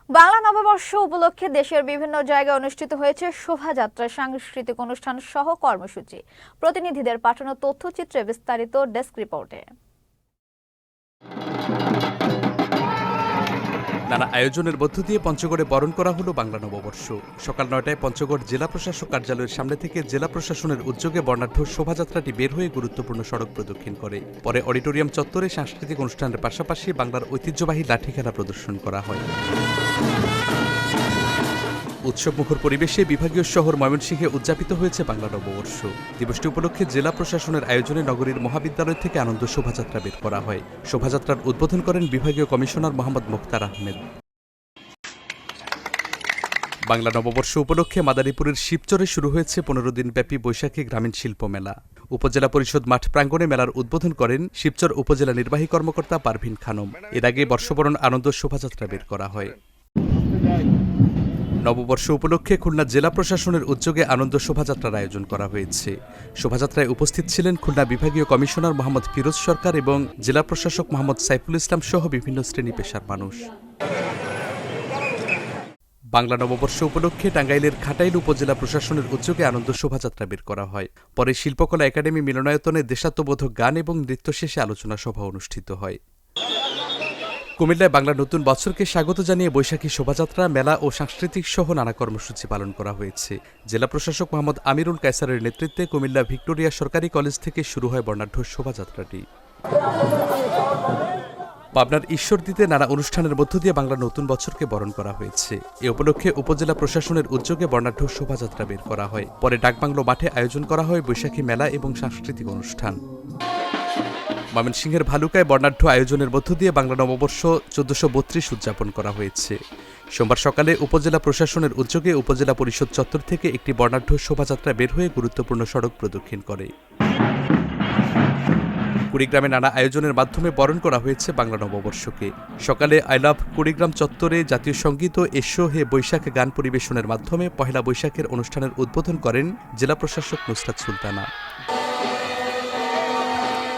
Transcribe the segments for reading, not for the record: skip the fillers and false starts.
বাংলা নববর্ষ উপলক্ষে দেশের বিভিন্ন জায়গায় অনুষ্ঠিত হয়েছে শোভাযাত্রা, সাংস্কৃতিক অনুষ্ঠান সহ কর্মসূচি। প্রতিনিধিদের পাঠানো তথ্যচিত্রে বিস্তারিত ডেস্ক রিপোর্টে। নানা আয়োজনের মধ্য দিয়ে পঞ্চগড়ে বরণ করা হলো বাংলা নববর্ষ। সকাল ৯টায় পঞ্চগড় জেলা প্রশাসক কার্যালয়ের সামনে থেকে জেলা প্রশাসনের উদ্যোগে বর্ণাঢ্য শোভাযাত্রাটি বের হয়ে গুরুত্বপূর্ণ সড়ক প্রদক্ষিণ করে। পরে অডিটোরিয়াম চত্বরে সাংস্কৃতিক অনুষ্ঠানের পাশাপাশি বাংলার ঐতিহ্যবাহী লাঠি খেলা প্রদর্শন করা হয়। উৎসবমুখর পরিবেশে বিভাগীয় শহর ময়মনসিংহে উদযাপিত হয়েছে বাংলা নববর্ষ। দিবসটি উপলক্ষে জেলা প্রশাসনের আয়োজনে নগরীর মহাবিদ্যালয় থেকে আনন্দ শোভাযাত্রা বের করা হয়। শোভাযাত্রার উদ্বোধন করেন বিভাগীয় কমিশনার মোহাম্মদ মুখতার আহমেদ। বাংলা নববর্ষ উপলক্ষে মাদারীপুরের শিবচরে শুরু হয়েছে ১৫ দিনব্যাপী বৈশাখী গ্রামীণ শিল্প মেলা। উপজেলা পরিষদ মাঠ প্রাঙ্গণে মেলার উদ্বোধন করেন শিবচর উপজেলা নির্বাহী কর্মকর্তা পারভিন খানম। এর আগে বর্ষবরণ আনন্দ শোভাযাত্রা বের করা হয়। নববর্ষ উপলক্ষে খুলনা জেলা প্রশাসনের উদ্যোগে আনন্দ শোভাযাত্রার আয়োজন করা হয়েছে। শোভাযাত্রায় উপস্থিত ছিলেন খুলনা বিভাগীয় কমিশনার মোহাম্মদ ফিরোজ সরকার এবং জেলা প্রশাসক মোহাম্মদ সাইফুল ইসলাম সহ বিভিন্ন শ্রেণী পেশার মানুষ। বাংলা নববর্ষ উপলক্ষে টাঙ্গাইলের খাটাইল উপজেলা প্রশাসনের উদ্যোগে আনন্দ শোভাযাত্রা বের করা হয়। পরে শিল্পকলা একাডেমি মিলনায়তনে দেশাত্মবোধক গান এবং নৃত্য শেষে আলোচনা সভা অনুষ্ঠিত হয়। কুমিল্লায় বাংলা নতুন বছরকে স্বাগত জানিয়ে বৈশাখী শোভাযাত্রা, মেলা ও সাংস্কৃতিক সহ নানা কর্মসূচি পালন করা হয়েছে। জেলা প্রশাসক মোহাম্মদ আমিরুল কায়সারের নেতৃত্বে কুমিল্লা ভিক্টোরিয়া সরকারি কলেজ থেকে শুরু হয় বর্ণাঢ্য শোভাযাত্রাটি। পাবনার ঈশ্বরদীতে নানা অনুষ্ঠানের মধ্য দিয়ে বাংলা নতুন বছরকে বরণ করা হয়েছে। এ উপলক্ষে উপজেলা প্রশাসনের উদ্যোগে বর্ণাঢ্য শোভাযাত্রা বের করা হয়। পরে ডাকবাংলো মাঠে আয়োজন করা হয় বৈশাখী মেলা এবং সাংস্কৃতিক অনুষ্ঠান। ময়মনসিংহের ভালুকায় বর্ণাঢ্য আয়োজনের মধ্য দিয়ে বাংলা নববর্ষ ১৪৩২ উদযাপন করা হয়েছে। সোমবার সকালে উপজেলা প্রশাসনের উদ্যোগে উপজেলা পরিষদ চত্বর থেকে একটি বর্ণাঢ্য শোভাযাত্রা বের হয়ে গুরুত্বপূর্ণ সড়ক প্রদক্ষিণ করে। কুড়িগ্রামে নানা আয়োজনের মাধ্যমে বরণ করা হয়েছে বাংলা নববর্ষকে। সকালে আই লাভ কুড়িগ্রাম চত্বরে জাতীয় সঙ্গীত ও এসো হে বৈশাখ গান পরিবেশনের মাধ্যমে পহেলা বৈশাখের অনুষ্ঠানের উদ্বোধন করেন জেলা প্রশাসক নুসরাত সুলতানা।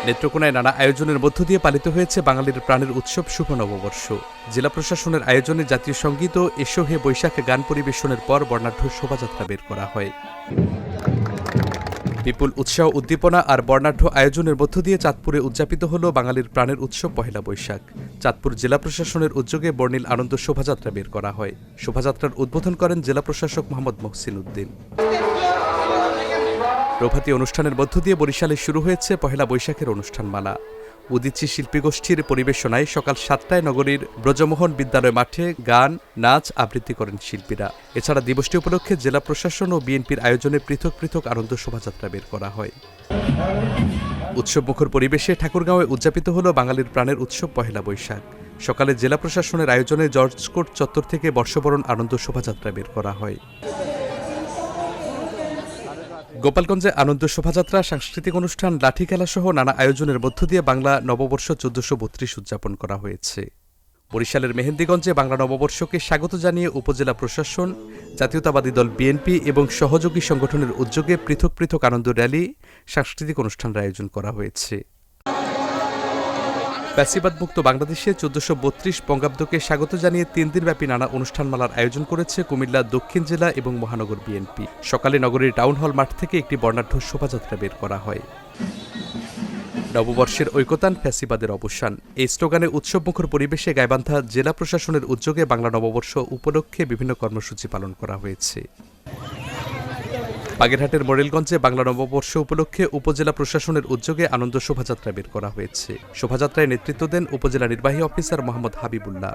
নেত্রকোনায় নানা আয়োজনের মধ্য দিয়ে পালিত হয়েছে বাঙালির প্রাণের উৎসব শুভ নববর্ষ। জেলা প্রশাসনের আয়োজনে জাতীয় সঙ্গীত ও এসো হে বৈশাখ গান পরিবেশনের পর বর্ণাঢ্য শোভাযাত্রা বের করা হয়। বিপুল উৎসাহ উদ্দীপনা আর বর্ণাঢ্য আয়োজনের মধ্য দিয়ে চাঁদপুরে উদযাপিত হল বাঙালির প্রাণের উৎসব পহেলা বৈশাখ। চাঁদপুর জেলা প্রশাসনের উদ্যোগে বর্ণিল আনন্দ শোভাযাত্রা বের করা হয়। শোভাযাত্রার উদ্বোধন করেন জেলা প্রশাসক মোহাম্মদ মহসিন উদ্দিন। প্রভাতী অনুষ্ঠানের মধ্য দিয়ে বরিশালে শুরু হয়েছে পহেলা বৈশাখের অনুষ্ঠানমালা। উদীচী শিল্পীগোষ্ঠীর পরিবেশনায় সকাল ৭টায় নগরীর ব্রজমোহন বিদ্যালয় মাঠে গান, নাচ আবৃত্তি করেন শিল্পীরা। এছাড়া দিবসটি উপলক্ষে জেলা প্রশাসন ও বিএনপির আয়োজনে পৃথক পৃথক আনন্দ শোভাযাত্রা বের করা হয়। উৎসবমুখর পরিবেশে ঠাকুরগাঁওয়ে উদযাপিত হল বাঙালির প্রাণের উৎসব পহেলা বৈশাখ। সকালে জেলা প্রশাসনের আয়োজনে জর্জকোর্ট চত্বর থেকে বর্ষবরণ আনন্দ শোভাযাত্রা বের করা হয়। গোপালগঞ্জে আনন্দ শোভাযাত্রা, সাংস্কৃতিক অনুষ্ঠান, লাঠি খেলা সহ নানা আয়োজনের মধ্য দিয়ে বাংলা নববর্ষ ১৪৩২ উদযাপন করা হয়েছে। বরিশালের মেহেন্দিগঞ্জে বাংলা নববর্ষকে স্বাগত জানিয়ে উপজেলা প্রশাসন, জাতীয়তাবাদী দল বিএনপি এবং সহযোগী সংগঠনের উদ্যোগে পৃথক পৃথক আনন্দ র্যালি, সাংস্কৃতিক অনুষ্ঠানের আয়োজন করা হয়েছে। ফ্যাসিবাদমুক্ত বাংলাদেশে ১৪৩২ বঙ্গাব্দকে স্বাগত জানিয়ে ৩ দিনব্যাপী নানা অনুষ্ঠানমালার আয়োজন করেছে কুমিল্লা দক্ষিণ জেলা এবং মহানগর বিএনপি। সকালে নগরীর টাউন হল মাঠ থেকে একটি বর্ণাঢ্য শোভাযাত্রা বের করা হয়। নববর্ষের ঐকতান, ফ্যাসিবাদের অবসান, এই স্লোগানে উৎসবমুখর পরিবেশে গাইবান্ধা জেলা প্রশাসনের উদ্যোগে বাংলা নববর্ষ উপলক্ষে বিভিন্ন কর্মসূচি পালন করা হয়েছে। বাগেরহাটের মোরেলগঞ্জে বাংলা নববর্ষ উপলক্ষে উপজেলা প্রশাসনের উদ্যোগে আনন্দ শোভাযাত্রা বের করা হয়েছে। শোভাযাত্রায় নেতৃত্ব দেন উপজেলা নির্বাহী অফিসার মোহাম্মদ হাবিবুল্লাহ।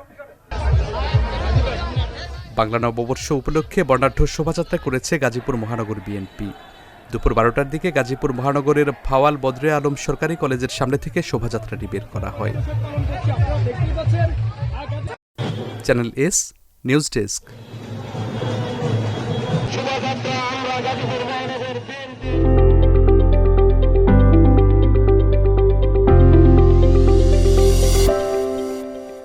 বাংলা নববর্ষ উপলক্ষে বর্ণাঢ্য শোভাযাত্রা করেছে গাজীপুর মহানগর বিএনপি। দুপুর ১২টার দিকে গাজীপুর মহানগরের ফাওয়াল বদরে আলম সরকারি কলেজের সামনে থেকে শোভাযাত্রাটি বের করা হয়। Channel S news desk.